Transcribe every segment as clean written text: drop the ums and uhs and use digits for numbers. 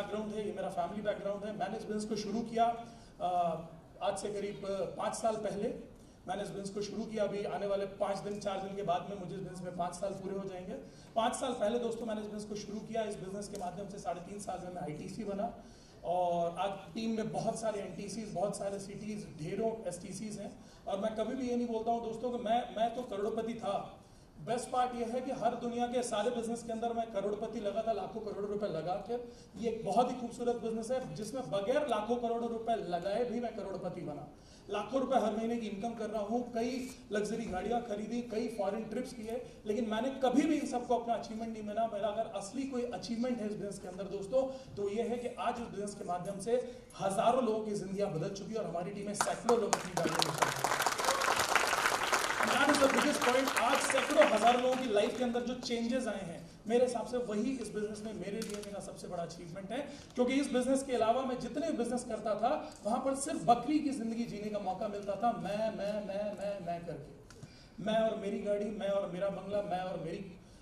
Background है, ये मेरा फैमिली बैकग्राउंड है। मैंने इस बिजनेस को शुरू किया आज से करीब 5 साल पहले। मैंने इस बिजनेस को शुरू किया, अभी आने वाले 4 दिन के बाद में मुझे इस बिजनेस में 5 साल पूरे हो जाएंगे। 5 साल पहले दोस्तों मैंने इस बिजनेस को शुरू किया। इस बिजनेस के माध्यम से 3.5 साल में मैं ITC बना और आज टीम में बहुत सारे NTCs, बहुत सारे CTs, ढेरों STCs हैं। और मैं कभी भी ये नहीं बोलता हूँ दोस्तों कि मैं तो करोड़पति था। बेस्ट पार्ट ये है कि हर दुनिया के सारे बिजनेस के अंदर मैं करोड़पति लगा था, लाखों करोड़ रुपए लगा के। ये एक बहुत ही खूबसूरत बिजनेस है जिसमें बगैर लाखों करोड़ रुपए लगाए भी मैं करोड़पति बना। लाखों रुपए हर महीने की इनकम कर रहा हूँ, कई लग्जरी गाड़ियां खरीदी, कई फॉरेन ट्रिप्स किए, लेकिन मैंने कभी भी इन सबको अपना अचीवमेंट नहीं माना। मेरा अगर असली कोई अचीवमेंट है इस बिजनेस के अंदर दोस्तों तो ये है कि आज इस बिजनेस के माध्यम से हजारों लोगों की जिंदगियां बदल चुकी है और हमारी टीम में सैकड़ों लोग अपनी गाड़ियों में बिगेस्ट पॉइंट। आज सैकड़ों हजारों लोगों की लाइफ के अंदर जो चेंजेस आए हैं, मेरे हिसाब से वही इस बिजनेस में मेरे लिए मेरा सबसे बड़ा अचीवमेंट है। क्योंकि इस बिजनेस के अलावा मैं जितने बिजनेस करता था वहां पर सिर्फ बकरी की जिंदगी जीने का मौका मिलता था। मैं करके, मैं और मेरी गाड़ी, मैं और मेरा बंगला, मैं और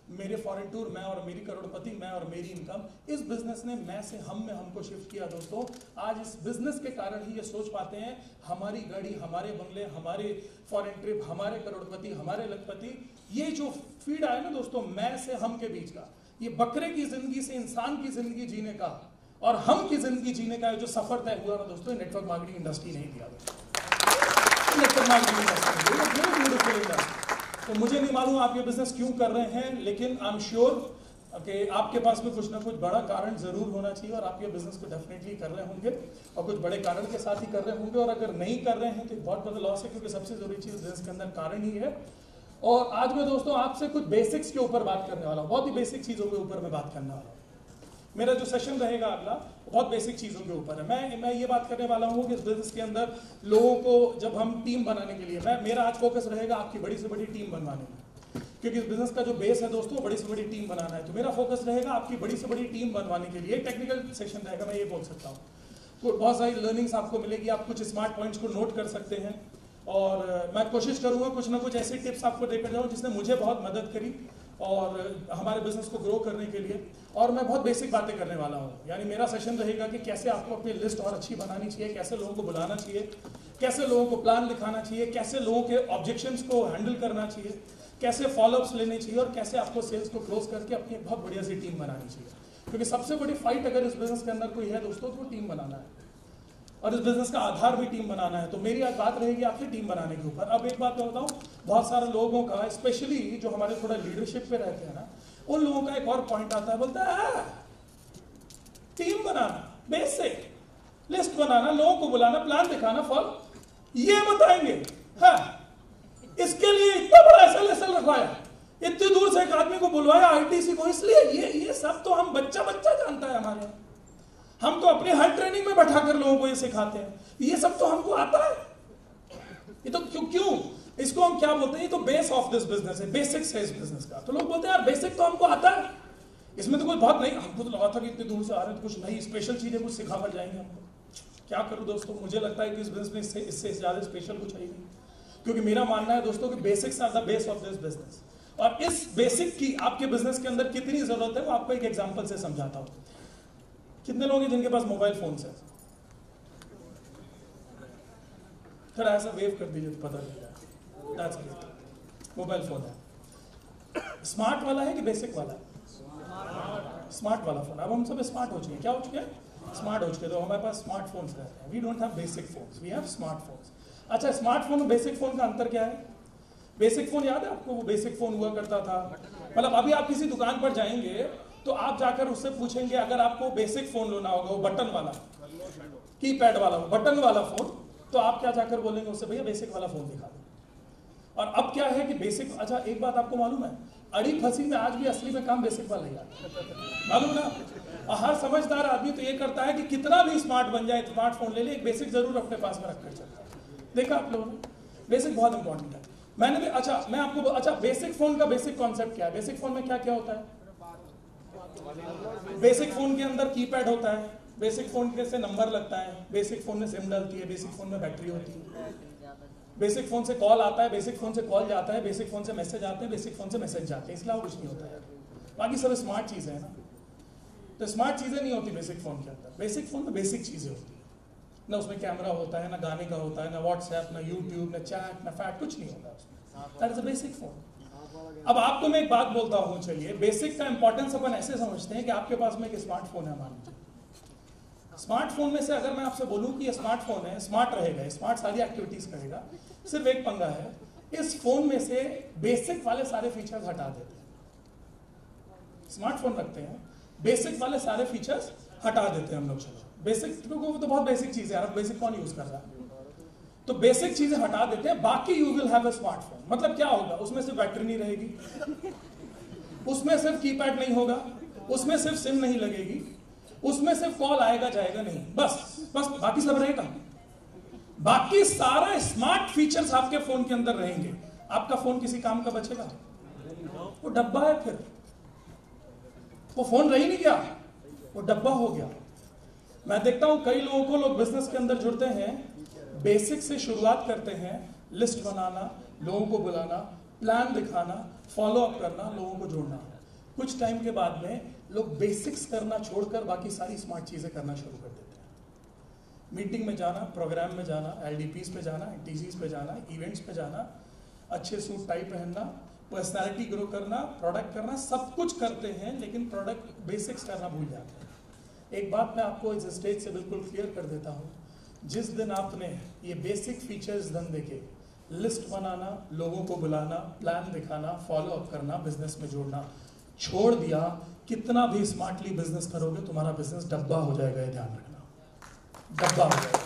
मेरे फॉरेन टूर, मैं और मेरी करोड़पति, मैं और मेरी इनकम। इस बिजनेस ने मैं से हम में हमको शिफ्ट किया दोस्तों। आज इस बिजनेस के कारण ही ये सोच पाते हैं हमारी गाड़ी, हमारे बंगले, हमारे फॉरेन ट्रिप, हमारे करोड़पति, हमारे लखपति। ये जो फीड आया ना दोस्तों मैं से हम के बीच का, ये बकरे की जिंदगी से इंसान की जिंदगी जीने का और हम की जिंदगी जीने का जो सफर तय हुआ ना दोस्तों, नेटवर्क मार्केटिंग इंडस्ट्री नहीं दिया। Network marketing industry. तो मुझे नहीं मालूम आप ये बिजनेस क्यों कर रहे हैं, लेकिन आई एम श्योर कि आपके पास में कुछ ना कुछ बड़ा कारण जरूर होना चाहिए और आप ये बिजनेस को डेफिनेटली कर रहे होंगे और कुछ बड़े कारण के साथ ही कर रहे होंगे। और अगर नहीं कर रहे हैं तो बहुत बड़ा लॉस है, क्योंकि सबसे जरूरी चीज बिजनेस के अंदर कारण ही है। और आज मैं दोस्तों आपसे कुछ बेसिक्स के ऊपर बात करने वाला हूँ, बहुत ही बेसिक चीजों के ऊपर मैं बात करने वाला हूँ। मेरा जो सेशन रहेगा अगला बहुत बेसिक चीजों के ऊपर है। मैं ये बात करने वाला हूँ कि इस बिजनेस के अंदर लोगों को जब हम टीम बनाने के लिए, मेरा आज फोकस रहेगा आपकी बड़ी से बड़ी टीम बनवाने में, क्योंकि इस बिजनेस का जो बेस है दोस्तों बड़ी से बड़ी टीम बनाना है। तो मेरा फोकस रहेगा आपकी बड़ी से बड़ी टीम बनवाने के लिए। टेक्निकल सेशन रहेगा, मैं ये बोल सकता हूँ। बहुत सारी लर्निंग्स आपको मिलेगी, आप कुछ स्मार्ट पॉइंट्स को नोट कर सकते हैं और मैं कोशिश करूंगा कुछ ना कुछ ऐसी टिप्स आपको देकर जाऊँ जिसने मुझे बहुत मदद करी और हमारे बिजनेस को ग्रो करने के लिए। और मैं बहुत बेसिक बातें करने वाला हूँ, यानी मेरा सेशन रहेगा कि कैसे आपको अपनी लिस्ट और अच्छी बनानी चाहिए, कैसे लोगों को बुलाना चाहिए, कैसे लोगों को प्लान दिखाना चाहिए, कैसे लोगों के ऑब्जेक्शंस को हैंडल करना चाहिए, कैसे फॉलोअप्स लेने चाहिए और कैसे आपको सेल्स को क्लोज करके अपनी बहुत बढ़िया सी टीम बनानी चाहिए। क्योंकि सबसे बड़ी फाइट अगर इस बिजनेस के अंदर कोई है दोस्तों तो वो टीम बनाना है और इस बिजनेस का आधार भी टीम बनाना है। तो मेरी आज बात रहेगी आपसे टीम बनाने के ऊपर। अब एक बात मैं बताऊं, बहुत सारे लोगों का, स्पेशली जो हमारे थोड़ा लीडरशिप पे रहते हैं ना, उन लोगों का एक और पॉइंट आता है, बोलता है टीम बनाना, बेसिक लिस्ट बनाना, लोगों को बुलाना, प्लान दिखाना, फॉल ये बताएंगे। हाँ, इसके लिए इतना बड़ा SL रखवाया, इतनी दूर से एक आदमी को बुलवाया ITC को, इसलिए ये सब तो हम बच्चा जानता है हमारे। हम तो अपने हर ट्रेनिंग में बैठाकर लोगों को ये सिखाते हैं, ये सब तो हमको आता है। ये तो क्यों इसको हम क्या बोलते हैं, ये तो बेस ऑफ दिस बिजनेस है, बेसिक्स है इस बिजनेस का। तो लोग बोलते हैं यार बेसिक तो हमको आता है, इसमें तो कोई बहुत नहीं, हमको तो लगा था कि इतनी दूर से आ रहे हैं तो कुछ नई स्पेशल चीजें कुछ सिखाकर जाएंगे हमको। क्या करूं दोस्तों, मुझे लगता है कि इस बिजनेस में इससे ज्यादा स्पेशल कुछ है ही नहीं, क्योंकि मेरा मानना है दोस्तों कि basics are the base of this business. और इस बेसिक की आपके बिजनेस के अंदर कितनी जरूरत है वो आपको एक एग्जाम्पल से समझाता हूं। कितने लोग हैं जिनके पास मोबाइल फोन है? थोड़ा ऐसा वेव कर दीजिए तो पता चल जाए। That's great. मोबाइल फोन है, स्मार्ट वाला है कि बेसिक वाला है? स्मार्ट वाला फोन। अब हम सब स्मार्ट हो चुके हैं। क्या हो चुके हैं? स्मार्ट हो चुके हैं। तो हमारे पास स्मार्टफोन्स रहते हैं। We don't have basic phones, we have smartphones. अच्छा, स्मार्टफोन और बेसिक फोन का अंतर क्या है? बेसिक फोन याद है आपको? वो बेसिक फोन हुआ करता था, मतलब अभी आप किसी दुकान पर जाएंगे तो आप जाकर उससे पूछेंगे, अगर आपको बेसिक फोन लेना होगा, वो बटन वाला, कीपैड वाला, बटन वाला फोन, तो आप क्या जाकर बोलेंगे उससे, भैया बेसिक वाला फोन दिखा दो। और अब क्या है कि बेसिक, अच्छा एक बात आपको मालूम है, अड़ी फंसी में आज भी असली में काम बेसिक वाला ही आता है, मालूम ना? और हर समझदार आदमी तो ये करता है कि कितना भी स्मार्ट बन जाए, स्मार्टफोन ले ले, एक बेसिक जरूर अपने पास में रखकर चलता है। देखा आप लोगों ने? बेसिक बहुत इंपॉर्टेंट है। मैंने भी, अच्छा मैं आपको, अच्छा बेसिक फोन का बेसिक कॉन्सेप्ट क्या है? बेसिक फोन में क्या क्या होता है? बेसिक फोन के अंदर कीपैड होता है, बेसिक फोन के से नंबर लगता है, बेसिक फोन में सिम डलती है, बेसिक फोन में बैटरी होती है, बेसिक फोन से कॉल आता है, बेसिक फोन से कॉल जाता है, बेसिक फोन से मैसेज आते हैं, बेसिक फोन से मैसेज जाते हैं, इसलिए कुछ नहीं होता है। बाकी सब स्मार्ट चीजें हैं ना। तो स्मार्ट चीजें नहीं होती बेसिक फोन के अंदर। बेसिक फोन में बेसिक चीजें होती है ना, उसमें कैमरा होता है, ना गाने का होता है, ना व्हाट्सएप, ना यूट्यूब, ना चैट, ना फैट, कुछ नहीं होता उसमें। That is a basic phone. अब आपको मैं एक बात बोलता हूँ, चलिए बेसिक का इंपॉर्टेंस अपन ऐसे समझते हैं कि आपके पास में एक स्मार्टफोन है, मान लीजिए स्मार्टफोन में से अगर मैं आपसे बोलूं कि ये स्मार्टफोन है, स्मार्ट रहेगा, स्मार्ट सारी एक्टिविटीज करेगा, सिर्फ एक पंगा है, इस फोन में से बेसिक वाले सारे फीचर्स हटा देते हैं। स्मार्टफोन रखते हैं, बेसिक वाले सारे फीचर्स हटा देते हैं हम लोग। चलो बेसिक तो बहुत बेसिक चीज है, आप बेसिक कौन यूज कर रहा है, तो बेसिक चीजें हटा देते हैं, बाकी you will have a smartphone. मतलब क्या होगा, उसमें सिर्फ बैटरी नहीं रहेगी, उसमें सिर्फ कीपैड नहीं होगा, उसमें सिर्फ सिम नहीं लगेगी, उसमें सिर्फ कॉल आएगा जाएगा नहीं, बस बाकी सब रहेगा। बाकी सारा स्मार्ट फीचर्स आपके फोन के अंदर रहेंगे। आपका फोन किसी काम का बचेगा? वो डब्बा है, फिर वो फोन रह ही नहीं गया, वो डब्बा हो गया। मैं देखता हूं कई लोगों को, लोग बिजनेस के अंदर जुड़ते हैं, बेसिक से शुरुआत करते हैं, लिस्ट बनाना, लोगों को बुलाना, प्लान दिखाना, फॉलो अप करना, लोगों को जोड़ना। कुछ टाइम के बाद में लोग बेसिक्स करना छोड़कर बाकी सारी स्मार्ट चीजें करना शुरू कर देते हैं। मीटिंग में जाना, प्रोग्राम में जाना, एलडीपीज पे जाना, टीसीज पे जाना, इवेंट्स पे जाना, अच्छे सूट टाई पहनना, पर्सनालिटी ग्रो करना, प्रोडक्ट करना, सब कुछ करते हैं, लेकिन प्रोडक्ट बेसिक्स करना भूल जाते हैं। एक बात मैं आपको इस स्टेज से बिल्कुल क्लियर कर देता हूँ, जिस दिन आपने ये बेसिक फीचर्स धंधे के, लिस्ट बनाना, लोगों को बुलाना, प्लान दिखाना, फॉलो अप करना, बिजनेस में जोड़ना छोड़ दिया, कितना भी स्मार्टली बिजनेस करोगे तुम्हारा बिजनेस डब्बा हो जाएगा, ये ध्यान रखना, डब्बा हो जाएगा।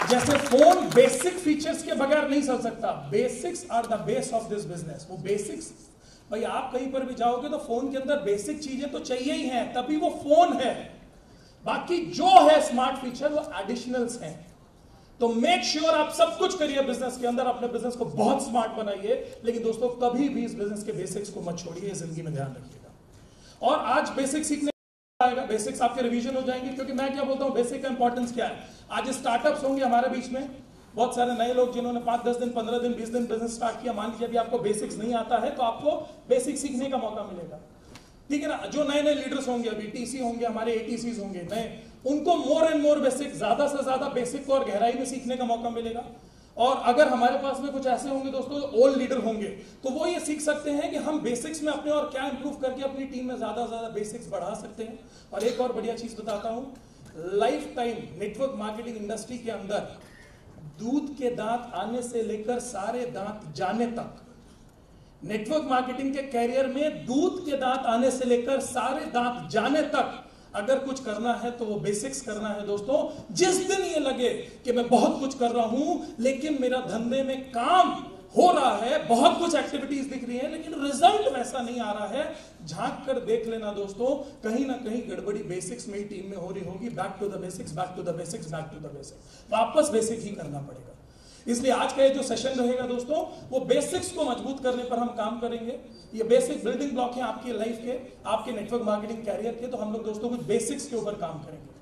जैसे फोन बेसिक फीचर्स के बगैर नहीं चल सकता, basics are the base of this business. वो बेसिक्स, भाई आप कहीं पर भी जाओगे तो फोन के अंदर बेसिक चीजें तो चाहिए ही हैं, तभी वो फोन है। बाकी जो है स्मार्ट फीचर वो एडिशनल्स हैं। तो मेक श्योर आप सब कुछ करिए बिजनेस के अंदर, अपने बिजनेस को बहुत स्मार्ट बनाइए, लेकिन दोस्तों कभी भी इस बिजनेस के बेसिक्स को मत छोड़िए, जिंदगी में ध्यान रखिएगा। और आज बेसिक सीखने आएगा, बेसिक्स आपके रिवीजन हो जाएंगे, क्योंकि मैं क्या बोलता हूं, बेसिक का इंपॉर्टेंस क्या है। आज स्टार्टअप्स होंगे हमारे बीच में, बहुत सारे नए लोग जिन्होंने 5-10 दिन, 15 दिन, 20 दिन बिजनेस स्टार्ट किया। मान लीजिए अभी आपको बेसिक्स नहीं आता है, तो आपको बेसिक सीखने का मौका मिलेगा, ठीक है ना। जो नए नए लीडर्स होंगे, अभी टीसी होंगे, हमारे एटीसीज होंगे नए, उनको मोर एंड मोर बेसिक, ज्यादा से ज्यादा बेसिक को और गहराई में सीखने का मौका मिलेगा। और अगर हमारे पास में कुछ ऐसे होंगे दोस्तों जो ओल्ड लीडर होंगे, तो वो ये सीख सकते हैं कि हम बेसिक्स में अपने और क्या इंप्रूव करके अपनी टीम में ज्यादा से ज्यादा बेसिक्स बढ़ा सकते हैं। और एक और बढ़िया चीज बताता हूं, life time network marketing industry के अंदर दूध के दांत आने से लेकर सारे दांत जाने तक, नेटवर्क मार्केटिंग के कैरियर में दूध के दांत आने से लेकर सारे दांत जाने तक अगर कुछ करना है तो वो बेसिक्स करना है दोस्तों। जिस दिन ये लगे कि मैं बहुत कुछ कर रहा हूं लेकिन मेरा धंधे में काम हो रहा है, बहुत कुछ एक्टिविटीज दिख रही है, लेकिन रिजल्ट वैसा नहीं आ रहा है, झांक कर देख लेना दोस्तों, कहीं ना कहीं गड़बड़ी बेसिक्स में ही टीम में हो रही होगी। Back to the basics, back to the basics, back to the basics, वापस बेसिक ही करना पड़ेगा। इसलिए आज का ये जो सेशन रहेगा दोस्तों, वो बेसिक्स को मजबूत करने पर हम काम करेंगे। ये बेसिक बिल्डिंग ब्लॉक है आपकी लाइफ के, आपके नेटवर्क मार्केटिंग कैरियर के। तो हम लोग दोस्तों कुछ बेसिक्स के ऊपर काम करेंगे।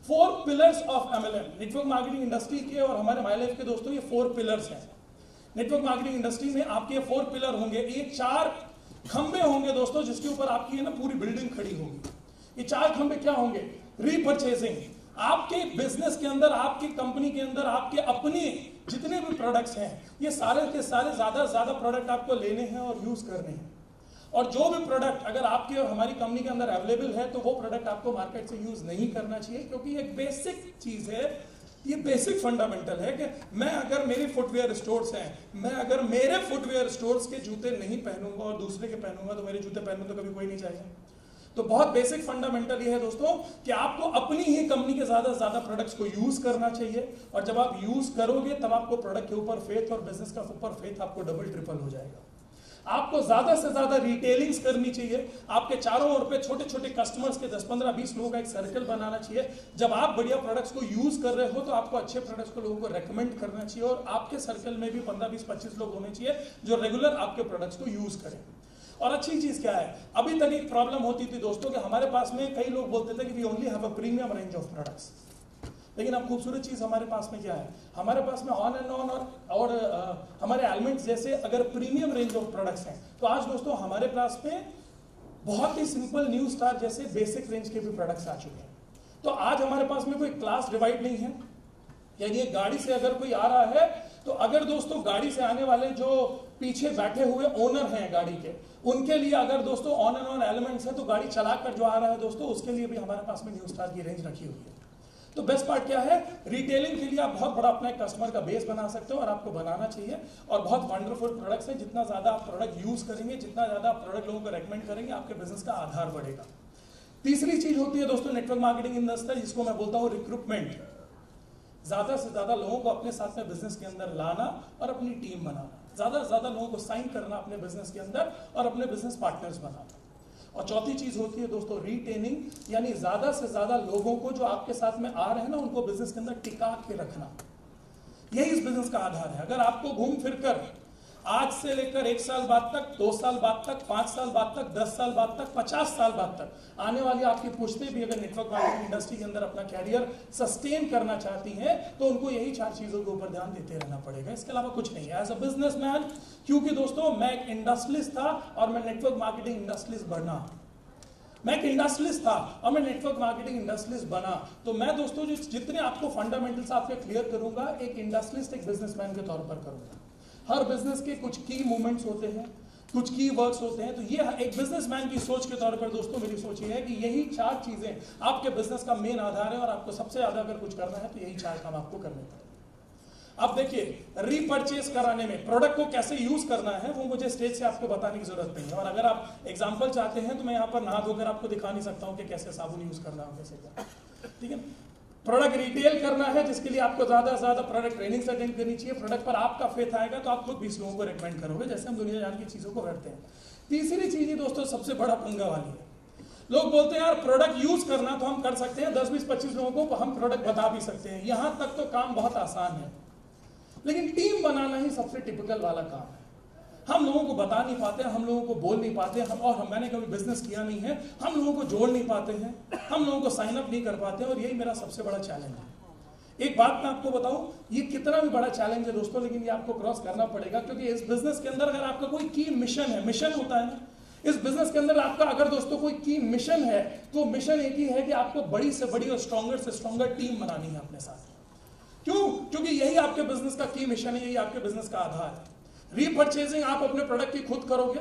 4 pillars of MLM, network marketing industry के और हमारे माय लाइफ के दोस्तों, ये 4 पिलर्स हैं। नेटवर्क मार्केटिंग इंडस्ट्री में आपके 4 पिलर होंगे, ये 4 खंबे होंगे दोस्तों, जिसके ऊपर आपकी ना पूरी बिल्डिंग खड़ी होगी। ये 4 खंबे क्या होंगे? रीपरचेजिंग, आपके बिजनेस के अंदर, आपकी कंपनी के अंदर, आपके अपने जितने भी प्रोडक्ट्स हैं, ये सारे के सारे ज्यादा से ज्यादा प्रोडक्ट आपको लेने हैं और यूज करने हैं। और जो भी प्रोडक्ट अगर आपके और हमारी कंपनी के अंदर अवेलेबल है, तो वो प्रोडक्ट आपको मार्केट से यूज नहीं करना चाहिए, क्योंकि एक बेसिक चीज है, ये बेसिक फंडामेंटल है कि मैं अगर मेरे फुटवेयर स्टोर्स हैं, मैं अगर मेरे फुटवेयर स्टोर्स के जूते नहीं पहनूंगा और दूसरे के पहनूंगा, तो मेरे जूते पहनूं तो कभी कोई नहीं चाहेगा। तो बहुत बेसिक फंडामेंटल ये है दोस्तों कि आपको अपनी ही कंपनी के ज्यादा से ज्यादा प्रोडक्ट्स को यूज करना चाहिए, और जब आप यूज करोगे तब आपको प्रोडक्ट के ऊपर फेथ और बिजनेस का ऊपर फेथ आपको डबल ट्रिपल हो जाएगा। आपको ज्यादा से ज्यादा रिटेलिंग्स करनी चाहिए, आपके चारों ओर पे छोटे छोटे कस्टमर्स के 10, 15, 20 लोगों का एक सर्कल बनाना चाहिए। जब आप बढ़िया प्रोडक्ट्स को यूज कर रहे हो तो आपको अच्छे प्रोडक्ट्स को लोगों को रेकमेंड करना चाहिए, और आपके सर्कल में भी 15, 20, 25 लोग होने चाहिए जो रेगुलर आपके प्रोडक्ट्स को यूज करें। और अच्छी चीज क्या है, अभी तक एक प्रॉब्लम होती थी दोस्तों कि हमारे पास में कई लोग बोलते थे कि we only have a premium range of products, लेकिन अब खूबसूरत चीज हमारे पास में क्या है, हमारे पास में ऑन एंड ऑन और हमारे एलिमेंट्स जैसे अगर प्रीमियम रेंज ऑफ प्रोडक्ट्स हैं, तो आज दोस्तों हमारे पास में बहुत ही सिंपल न्यू स्टार जैसे बेसिक रेंज के भी प्रोडक्ट्स आ चुके हैं। तो आज हमारे पास में कोई क्लास डिवाइड नहीं है, यानी एक गाड़ी से अगर कोई आ रहा है तो अगर दोस्तों गाड़ी से आने वाले जो पीछे बैठे हुए ओनर हैं गाड़ी के, उनके लिए अगर दोस्तों ऑन एंड ऑन एलिमेंट्स है तो गाड़ी चलाकर जो आ रहा है दोस्तों उसके लिए भी हमारे पास में न्यू स्टार की रेंज रखी हुई है। तो बेस्ट पार्ट क्या है, रिटेलिंग के लिए आप बहुत बड़ा अपना कस्टमर का बेस बना सकते हो और आपको बनाना चाहिए। और बहुत वंडरफुल प्रोडक्ट्स हैं, जितना ज्यादा आप प्रोडक्ट यूज करेंगे, जितना ज्यादा आप प्रोडक्ट लोगों को रेकमेंड करेंगे, आपके बिजनेस का आधार बढ़ेगा। तीसरी चीज होती है दोस्तों नेटवर्क मार्केटिंग इन द स्तर, जिसको मैं बोलता हूँ रिक्रूटमेंट। ज्यादा से ज्यादा लोगों को अपने साथ में बिजनेस के अंदर लाना और अपनी टीम बनाना, ज्यादा से ज्यादा लोगों को साइन करना अपने बिजनेस के अंदर और अपने बिजनेस पार्टनर्स बनाना। और चौथी चीज होती है दोस्तों रिटेनिंग, यानी ज्यादा से ज्यादा लोगों को जो आपके साथ में आ रहे हैं ना, उनको बिजनेस के अंदर टिका के रखना। यही इस बिजनेस का आधार है। अगर आपको घूम फिर कर आज से लेकर 1 साल बाद तक, 2 साल बाद तक, 5 साल बाद तक, 10 साल बाद तक, 50 साल बाद तक आने वाली आपकी पुश्तें भी अगर नेटवर्क मार्केटिंग इंडस्ट्री के अंदर अपना कैरियर सस्टेन करना चाहती हैं तो उनको यही 4 चीजों के ऊपर ध्यान देते रहना पड़ेगा, इसके अलावा कुछ नहीं है। एज अ बिजनेसमैन, क्योंकि दोस्तों मैं एक इंडस्ट्रियलिस्ट था और मैं नेटवर्क मार्केटिंग इंडस्ट्रियलिस्ट बना, मैं एक इंडस्ट्रियलिस्ट था और मैं नेटवर्क मार्केटिंग इंडस्ट्रियलिस्ट बना, तो मैं दोस्तों जो जितने आपको फंडामेंटल्स आपके क्लियर करूंगा, एक इंडस्ट्रियलिस्ट एक बिजनेसमैन के तौर पर करूंगा। हर बिजनेस के कुछ की मूवमेंट्स होते हैं, कुछ की वर्क्स होते हैं, तो ये एक बिजनेसमैन की सोच के तौर पर दोस्तों मेरी सोच ये है कि यही 4 चीजें आपके बिजनेस का मेन आधार है और आपको सबसे ज्यादा अगर कुछ करना है तो यही 4 काम आपको करने पड़ेंगे। अब देखिए, रीपर्चेस कराने में प्रोडक्ट को कैसे यूज करना है वो मुझे स्टेज से आपको बताने की जरूरत नहीं है। और अगर आप एग्जांपल चाहते हैं तो मैं यहाँ पर नहा धोकर आपको दिखा नहीं सकता हूँ कि कैसे साबुन यूज करना है, कैसे क्या, ठीक है। प्रोडक्ट रिटेल करना है जिसके लिए आपको ज्यादा से ज्यादा प्रोडक्ट ट्रेनिंग अटेंड करनी चाहिए। प्रोडक्ट पर आपका फेथ आएगा तो आप खुद 20 लोगों को रेकमेंड करोगे, जैसे हम दुनिया जान की चीजों को करते हैं। तीसरी चीज ही दोस्तों सबसे बड़ा पंगा वाली है। लोग बोलते हैं यार प्रोडक्ट यूज करना तो हम कर सकते हैं, 10, 20, 25 लोगों को हम प्रोडक्ट बता भी सकते हैं, यहां तक तो काम बहुत आसान है, लेकिन टीम बनाना ही सबसे टिपिकल वाला काम है। हम लोगों को बता नहीं पाते, हम लोगों को बोल नहीं पाते, मैंने कभी बिजनेस किया नहीं है, हम लोगों को जोड़ नहीं पाते हैं, हम लोगों को साइन अप नहीं कर पाते, और यही मेरा सबसे बड़ा चैलेंज है। एक बात मैं आपको बताऊं, ये कितना भी बड़ा चैलेंज है दोस्तों, लेकिन ये आपको क्रॉस करना पड़ेगा, क्योंकि इस बिजनेस के अंदर अगर आपका कोई की मिशन है, मिशन होता है ना, इस बिजनेस के अंदर आपका अगर दोस्तों कोई की मिशन है तो मिशन एक ही है कि आपको बड़ी से बड़ी और स्ट्रॉन्गर से स्ट्रॉन्गर टीम बनानी है अपने साथ। क्यों? क्योंकि यही आपके बिजनेस का की मिशन है, यही आपके बिजनेस का आधार है। रीपर्चेजिंग आप अपने प्रोडक्ट की खुद करोगे,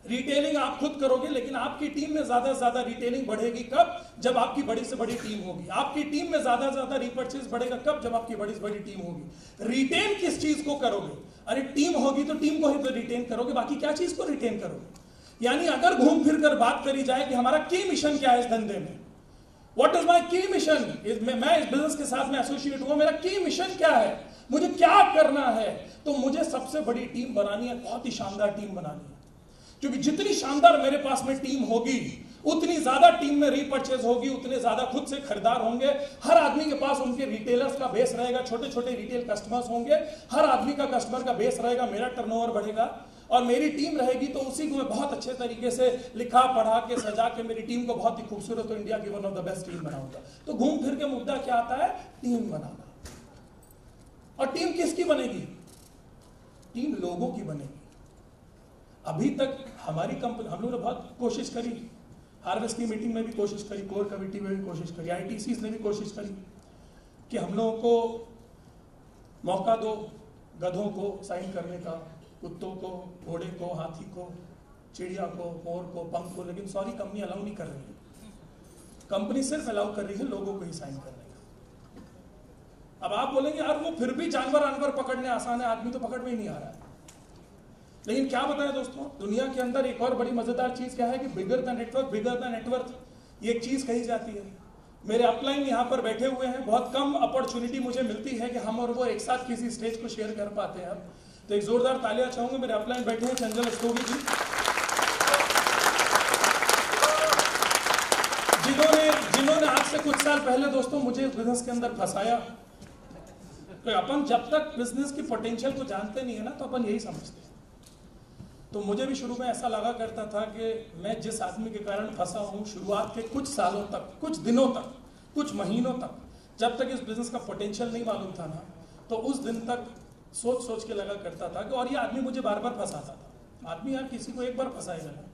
रिटेलिंग आप खुद करोगे, लेकिन आपकी टीम में ज्यादा से ज्यादा रिटेलिंग बढ़ेगी कब? जब आपकी बड़ी से बड़ी टीम होगी। आपकी टीम में ज्यादा से ज्यादा रीपर्चेज बढ़ेगा कब? जब आपकी बड़ी से बड़ी टीम होगी। रिटेन किस चीज को करोगे? अरे टीम होगी तो टीम को ही तो रिटेन करोगे, बाकी क्या चीज को रिटेन करोगे? यानी अगर घूम फिर कर बात करी जाए कि हमारा की मिशन क्या है इस धंधे में, व्हाट इज माई की मिशन, मैं इस बिजनेस के साथ में एसोसिएट हुआ, मेरा की मिशन क्या है, मुझे क्या करना है, तो मुझे सबसे बड़ी टीम बनानी है, बहुत ही शानदार टीम बनानी है। क्योंकि जितनी शानदार मेरे पास में टीम होगी, उतनी ज्यादा टीम में रीपर्चेज होगी, उतने ज्यादा खुद से खरीदार होंगे। हर आदमी के पास उनके रिटेलर्स का बेस रहेगा, छोटे छोटे रिटेल कस्टमर्स होंगे, हर आदमी का कस्टमर का बेस रहेगा, मेरा टर्नओवर बढ़ेगा, और मेरी टीम रहेगी तो उसी को मैं बहुत अच्छे तरीके से लिखा पढ़ा के सजा के मेरी टीम को बहुत ही खूबसूरत, इंडिया की one of the best team बनाऊंगा। तो घूम फिर के मुद्दा क्या आता है? टीम बनाना। और टीम किसकी बनेगी? टीम लोगों की बनेगी। अभी तक हमारी कंपनी, हम लोगों ने बहुत कोशिश करी, हार्वेस्ट की मीटिंग में भी कोशिश करी, कोर कमेटी में भी कोशिश करी, आईटीसीज ने भी कोशिश करी कि हम लोगों को मौका दो गधों को साइन करने का, कुत्तों को, घोड़े को, हाथी को, चिड़िया को, मोर को, पंख को, लेकिन सॉरी कंपनी अलाउ नहीं कर रही है। कंपनी सिर्फ अलाउ कर रही है लोगों को ही साइन करने का। अब आप बोलेंगे यार वो फिर भी जानवर पकड़ने आसान है, आदमी तो पकड़ में ही नहीं आ रहा है। लेकिन क्या बताएं दोस्तों, दुनिया के अंदर एक और बड़ी मजेदार चीज क्या है कि bigger the network bigger the net worth, ये एक चीज कही जाती है। मेरे अपलाइन यहाँ पर बैठे हुए हैं, बहुत कम अपॉर्चुनिटी मुझे मिलती है कि हम और वो एक साथ किसी स्टेज को शेयर कर पाते हैं। तो एक जोरदार तालियां चाहूंगे, मेरे अपलाइन बैठे हैं चंचल स्टोवी जी, जिन्होंने आज से कुछ साल पहले दोस्तों मुझे इस बिजनेस के अंदर फंसाया। तो अपन जब तक बिजनेस की पोटेंशियल को जानते नहीं है ना, तो अपन यही समझते हैं। तो मुझे भी शुरू में ऐसा लगा करता था कि मैं जिस आदमी के कारण फंसा हूं, शुरुआत के कुछ सालों तक, कुछ दिनों तक, कुछ महीनों तक, जब तक इस बिजनेस का पोटेंशियल नहीं मालूम था ना, तो उस दिन तक सोच के लगा करता था कि, और ये आदमी मुझे बार बार फंसाता था। आदमी यार किसी को एक बार फंसाएगा ना,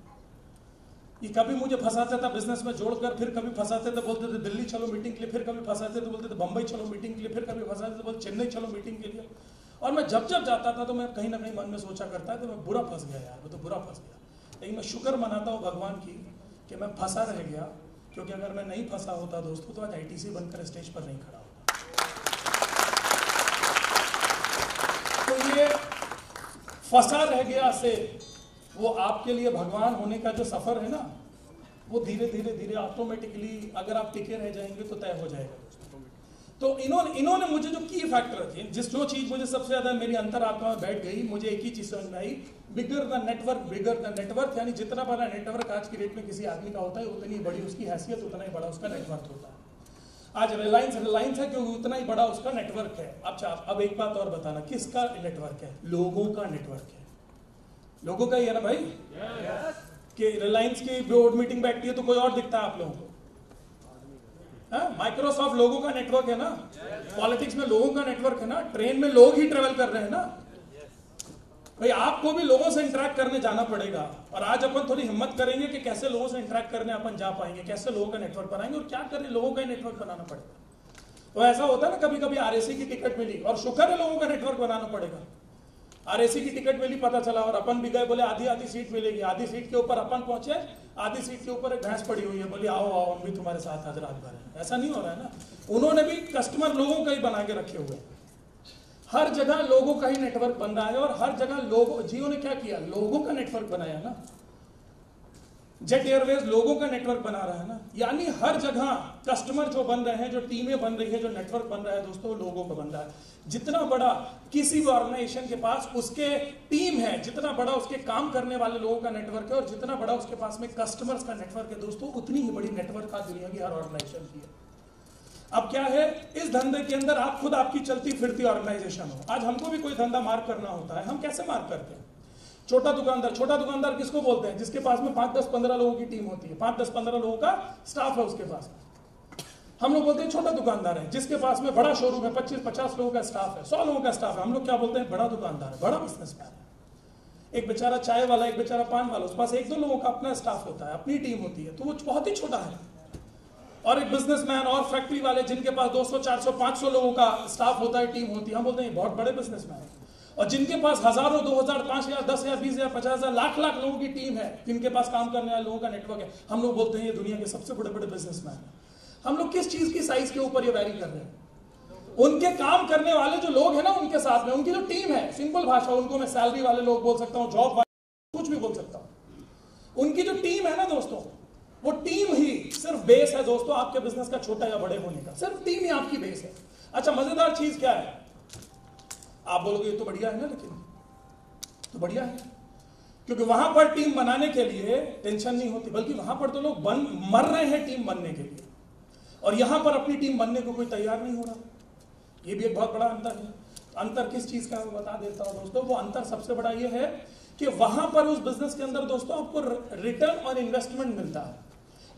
कि कभी मुझे फंसाते था बिजनेस में जोड़कर, फिर कभी फंसाते थे बोलते थे दिल्ली चलो मीटिंग के लिए, फिर कभी फंसाते थे बोलते थे बंबई चलो मीटिंग के लिए, फिर कभी फंसाते थे बोलते चेन्नई चलो मीटिंग के लिए। और मैं जब जब जाता था तो मैं कहीं ना कहीं मन में सोचा करता है तो मैं बुरा फंस गया यार, मैं तो बुरा फंस गया। लेकिन मैं शुक्र मनाता हूँ भगवान की कि मैं फंसा रह गया, क्योंकि अगर मैं नहीं फंसा होता दोस्तों तो आज ITC बनकर स्टेज पर नहीं खड़ा होता। तो ये फंसा रह गया से वो आपके लिए भगवान होने का जो सफर है ना, वो धीरे धीरे धीरे ऑटोमेटिकली अगर आप टिके रह जाएंगे तो तय हो जाएगा। तो इन्होंने मुझे जो की फैक्टर थे, जो चीज मुझे सबसे ज्यादा मेरी अंतरात्मा में बैठ गई, मुझे एक ही चीज समझ में आई, बिगर द नेटवर्क, यानी जितना बड़ा नेटवर्क आज की डेट में किसी आदमी का होता है उतनी बड़ी उसकी हैसियत, उतना ही बड़ा उसका नेटवर्क होता है। आज रिलायंस है क्योंकि उतना ही बड़ा उसका नेटवर्क है। अच्छा अब एक बात और बताना, किसका नेटवर्क है? लोगों का नेटवर्क है। लोगों का ही है ना भाई? कि रिलायंस की बोर्ड मीटिंग बैठती है तो कोई और दिखता है आप लोगों को? माइक्रोसॉफ्ट लोगों का नेटवर्क है ना? पॉलिटिक्स में लोगों का नेटवर्क है ना? ट्रेन में लोग ही ट्रेवल कर रहे हैं ना भाई। आपको भी लोगों से इंटरेक्ट करने जाना पड़ेगा, और आज अपन थोड़ी हिम्मत करेंगे कि कैसे लोगों से इंटरेक्ट करने अपन जा पाएंगे, कैसे लोगों का नेटवर्क बनाएंगे, और क्या करें, लोगों का नेटवर्क बनाना पड़ेगा। तो ऐसा होता है ना, कभी कभी RAC की टिकट मिली और शुक्र है लोगों का नेटवर्क बनाना पड़ेगा। RAC की टिकट मिली, पता चला, और अपन भी गए, बोले आधी सीट मिलेगी, आधी सीट के ऊपर अपन पहुंचे, आधी सीट के ऊपर एक भैंस पड़ी हुई है, बोली आओ आओ हम भी तुम्हारे साथ आज रात भर है। ऐसा नहीं हो रहा है ना, उन्होंने भी कस्टमर लोगों का ही बना के रखे हुए। हर जगह लोगों का ही नेटवर्क बन रहा है, और हर जगह लोगों, जियो ने क्या किया, लोगों का नेटवर्क बनाया ना। जेट एयरवेज लोगों का नेटवर्क बना रहा है ना। यानी हर जगह कस्टमर जो बन रहे हैं, जो टीमें बन रही है, जो नेटवर्क बन रहा है दोस्तों, लोगों का बन रहा है। जितना बड़ा किसी भी ऑर्गेनाइजेशन के पास उसके टीम है, जितना बड़ा उसके काम करने वाले लोगों का नेटवर्क है, और जितना बड़ा उसके पास में कस्टमर्स का नेटवर्क है दोस्तों, उतनी ही बड़ी नेटवर्क आज दुनिया की हर ऑर्गेनाइजेशन की है। अब क्या है, इस धंधे के अंदर आप खुद आपकी चलती फिरती ऑर्गेनाइजेशन हो। आज हमको भी कोई धंधा मार्क करना होता है, हम कैसे मार्क करते हैं? छोटा दुकानदार किसको बोलते हैं? जिसके पास में 5, 10, 15 लोगों की टीम होती है, 5, 10, 15 लोगों का स्टाफ है उसके पास। हम लोग बोलते हैं छोटा दुकानदार है। जिसके पास में बड़ा शोरूम है, 25, 50 लोगों का स्टाफ है, 100 लोगों का स्टाफ है, हम लोग क्या बोलते हैं? बड़ा दुकानदार है, बड़ा बिजनेसमैन है। एक बेचारा चाय वाला, एक बेचारा पान वाला, उसके पास 1-2 लोगों का अपना स्टाफ होता है, अपनी टीम होती है, तो वो बहुत ही छोटा है। और एक बिजनेसमैन और फैक्ट्री वाले जिनके पास 200, 400, 500 लोगों का स्टाफ होता है, टीम होती है, हम बोलते हैं बहुत बड़े बिजनेसमैन है। और जिनके पास हजारों, 2000, 5000, 10,000, 20,000, 50,000, लाख लोगों की टीम है, जिनके पास काम करने वाले लोगों का नेटवर्क है, हम लोग बोलते हैं ये दुनिया के सबसे बड़े बड़े बिजनेसमैन हैं। हम लोग किस चीज की साइज के ऊपर ये वैरी कर रहे हैं? उनके काम करने वाले जो लोग हैं ना, उनके साथ में उनकी जो टीम है, सिंपल भाषा, उनको मैं सैलरी वाले लोग बोल सकता हूँ, जॉब वाले, कुछ भी बोल सकता हूँ। उनकी जो टीम है ना दोस्तों, वो टीम ही सिर्फ बेस है दोस्तों आपके बिजनेस का छोटा या बड़े होने का। सिर्फ टीम ही आपकी बेस है। अच्छा, मजेदार चीज क्या है? आप बोलोगे ये तो बढ़िया है ना, लेकिन तो बढ़िया है क्योंकि वहां पर टीम बनाने के लिए टेंशन नहीं होती, बल्कि वहां पर तो लोग मर रहे हैं टीम बनने के लिए, और यहां पर अपनी टीम बनने को कोई तैयार नहीं हो रहा। ये भी एक बहुत बड़ा अंतर है। अंतर किस चीज का, मैं बता देता हूं दोस्तों। वो अंतर सबसे बड़ा ये है कि वहां पर उस बिजनेस के अंदर दोस्तों आपको रिटर्न ऑन इन्वेस्टमेंट मिलता है।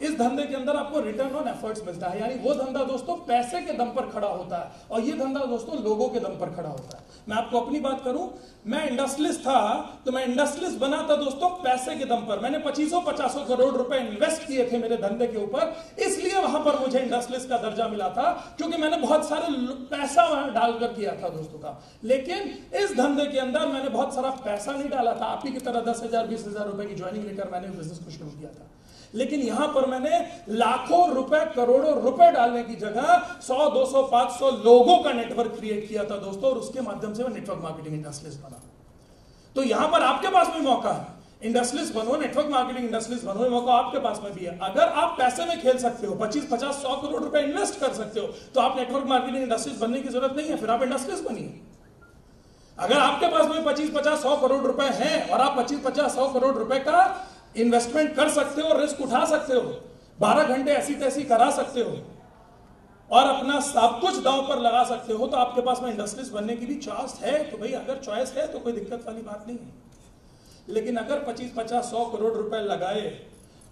इस धंधे के अंदर आपको रिटर्न ऑन एफर्ट्स मिलता है। यानी वो धंधा दोस्तों पैसे के दम पर खड़ा होता है, और ये धंधा दोस्तों लोगों के दम पर खड़ा होता है। मैं आपको अपनी बात करूं, मैं इंडस्ट्रियलिस्ट था, तो मैं इंडस्ट्रियलिस्ट बना था दोस्तों पैसे के दम पर। मैंने 2500 करोड़ रुपए इन्वेस्ट किए थे मेरे धंधे के ऊपर, इसलिए वहां पर मुझे इंडस्ट्रियलिस्ट का दर्जा मिला था, क्योंकि मैंने बहुत सारे पैसा वहां डालकर किया था दोस्तों का। लेकिन इस धंधे के अंदर मैंने बहुत सारा पैसा नहीं डाला था। आप ही की तरह 10,000, 20,000 रुपए की ज्वाइनिंग लेकर मैंने बिजनेस को शुरू किया था। लेकिन यहां पर मैंने लाखों रुपए, करोड़ों रुपए डालने की जगह 100, 200, 500 लोगों का नेटवर्क क्रिएट किया था दोस्तों, और उसके माध्यम से मैं नेटवर्क मार्केटिंग इंडस्ट्रियलिस्ट बना। तो यहां पर आपके पास भी मौका है, इंडस्ट्रियलिस्ट बनो, नेटवर्क मार्केटिंग इंडस्ट्रियलिस्ट बनो, मौका आपके पास में भी है। अगर आप पैसे में खेल सकते हो, 25, 50, 100 करोड़ रुपए इन्वेस्ट कर सकते हो, तो आप नेटवर्क मार्केटिंग इंडस्ट्रियलिस्ट बनने की जरूरत नहीं है, फिर आप इंडस्ट्रियलिस्ट बनिए। अगर आपके पास में 25, 50, 100 करोड़ रुपए हैं, और आप 25, 50, 100 करोड़ रुपए का इन्वेस्टमेंट कर सकते हो, रिस्क उठा सकते हो, 12 घंटे ऐसी तैसी करा सकते हो, और अपना सब कुछ दांव पर लगा सकते हो, तो आपके पास में इंडस्ट्रियलिस्ट बनने की भी चॉइस है। तो भाई अगर चॉइस है तो कोई दिक्कत वाली बात नहीं है। लेकिन अगर 25, 50, 100 करोड़ रुपए लगाए,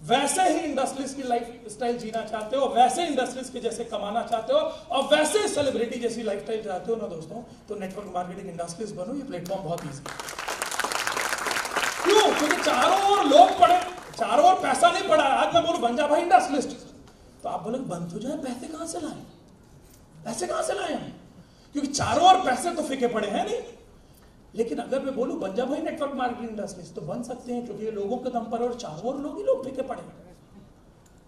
वैसे ही इंडस्ट्रियलिस्ट की लाइफ स्टाइल जीना चाहते हो, वैसे इंडस्ट्रियलिस्ट के जैसे कमाना चाहते हो, और वैसे सेलिब्रिटी जैसी लाइफ स्टाइल चाहते हो ना दोस्तों, तो नेटवर्क मार्केटिंग इंडस्ट्रियलिस्ट बनो। ये प्लेटफॉर्म बहुत ईजी है। क्यों? क्योंकि चारों ओर लोग पड़े, चारों ओर पैसा नहीं पड़ा है। आज मैं बोलूं बन जा भाई इंडस्ट्रियलिस्ट, तो आप बोलोगे बन तो जाए, पैसे कहां से लाए, पैसे कहां से लाए हम, क्योंकि चारों ओर पैसे तो फिके पड़े हैं नहीं। लेकिन अगर मैं बोलूं बन जा भाई नेटवर्क मार्केटिंग इंडस्ट्रियलिस्ट, तो बन सकते हैं, क्योंकि ये लोगों के दम पर और चारों ओर लोग ही लोग फिके पड़े हैं,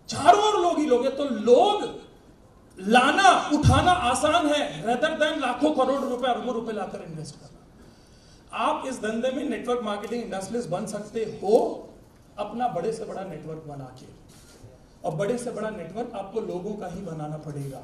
चारों ओर लोग ही लोग है। तो लोग लाना उठाना आसान है, रेदर देन लाखों करोड़ रुपए अरबों रुपए लाकर इन्वेस्ट करना। आप इस धंधे में नेटवर्क मार्केटिंग इंडस्ट्रियलिस्ट बन सकते हो, अपना बड़े से बड़ा नेटवर्क बना के, और बड़े से बड़ा नेटवर्क आपको लोगों का ही बनाना पड़ेगा।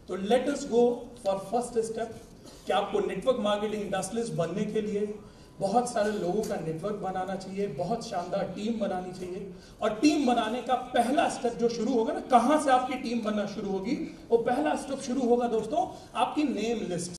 तो let us go for first step कि आपको नेटवर्क मार्केटिंग इंडस्ट्रियलिस्ट बनने के लिए बहुत सारे लोगों का नेटवर्क बनाना चाहिए, बहुत शानदार टीम बनानी चाहिए। और टीम बनाने का पहला स्टेप जो शुरू होगा ना, कहां से आपकी टीम बनना शुरू होगी, वो पहला स्टेप शुरू होगा दोस्तों आपकी नेम लिस्ट।